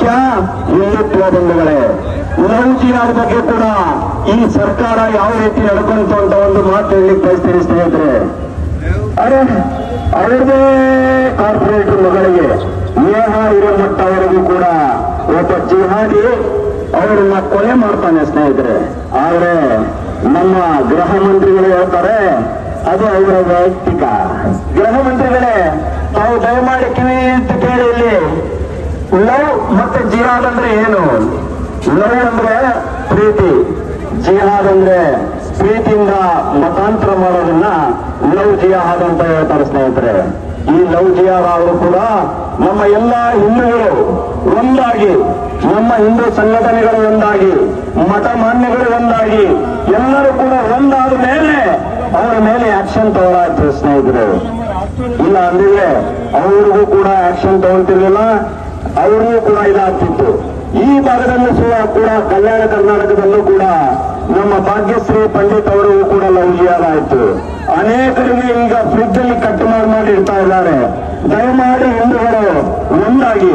ವಿಷಯ ಹಿಂದುತ್ವ ಬಂಧುಗಳೇ. ಲವ್ ಜಿಹಾದ್ ಬಗ್ಗೆ ಕೂಡ ಈ ಸರ್ಕಾರ ಯಾವ ರೀತಿ ನಡ್ಕೊಂತು ಅಂತ ಒಂದು ಮಾತು ಹೇಳಲಿಕ್ಕೆ ಬಯಸ್ತೀನಿ ಸ್ನೇಹಿತರೆ. ಅರೆ ಅವರದೇ ಕಾರ್ಪೊರೇಟರ್ ಮಗಳಿಗೆ ನೇಹಾ ಹಿರೇಮಠ ಅವರಿಗೂ ಕೂಡ ಒಬ್ಬ ಜಿಹಾದಿ ಅವರನ್ನ ಕೊಲೆ ಮಾಡ್ತಾನೆ ಸ್ನೇಹಿತರೆ. ಆದ್ರೆ ನಮ್ಮ ಗೃಹ ಮಂತ್ರಿಗಳು ಹೇಳ್ತಾರೆ ಅದು ಅವರ ವೈಯಕ್ತಿಕ. ಗೃಹ ಮಂತ್ರಿಗಳೇ, ತಾವು ದಯಮಾಡಿ ಕಿವಿ ಅಂತ ಕೇಳಿ ಇಲ್ಲಿ ಲವ್ ಮತ್ತೆ ಜಿಹಾದ್ ಅಂದ್ರೆ ಏನು? ಲವ್ ಅಂದ್ರೆ ಪ್ರೀತಿ, ಜಿಹಾದ್ ಅಂದ್ರೆ ಪ್ರೀತಿಯಿಂದ ಮತಾಂತರ ಮಾಡೋದನ್ನ ಲವ್ ಜಿಹಾದ್ ಅಂತ ಹೇಳ್ತಾರೆ ಸ್ನೇಹಿತರೆ. ಈ ಲವ್ ಜಿಹಾದ್ ಅವರು ಕೂಡ ನಮ್ಮ ಎಲ್ಲಾ ಹಿಂದೂಗಳು ಒಂದಾಗಿ, ನಮ್ಮ ಹಿಂದೂ ಸಂಘಟನೆಗಳು ಒಂದಾಗಿ, ಮಠ ಮಾನ್ಯಗಳು ಒಂದಾಗಿ, ಎಲ್ಲರೂ ಕೂಡ ಒಂದಾದ ಮೇಲೆ ಅವರ ಮೇಲೆ ಆಕ್ಷನ್ ತಗೊಳ್ಳಾಯ್ತು ಸ್ನೇಹಿತರು. ಇಲ್ಲ ಅಂದ್ರೆ ಅವ್ರಿಗೂ ಕೂಡ ಆಕ್ಷನ್ ತಗೊಳ್ತಿರ್ಲಿಲ್ಲ, ಅವ್ರಿಗೂ ಕೂಡ ಇದಾಗ್ತಿತ್ತು. ಈ ಭಾಗದಲ್ಲೂ ಕೂಡ ಕಲ್ಯಾಣ ಕರ್ನಾಟಕದಲ್ಲೂ ಕೂಡ ನಮ್ಮ ಭಾಗ್ಯಶ್ರೀ ಪಂಡಿತ್ ಅವರಿಗೂ ಕೂಡ ಲವ್ ಜಿಹಾದ್ ಆಯ್ತು. ಅನೇಕರಿಗೆ ಈಗ ಫ್ರಿಡ್ಜ್ ಅಲ್ಲಿ ಕಟ್ ಮಾಡಿ ಇಡ್ತಾ ಇದ್ದಾರೆ. ದಯಮಾಡಿ ಹಿಂದೂಗಳು ಒಂದಾಗಿ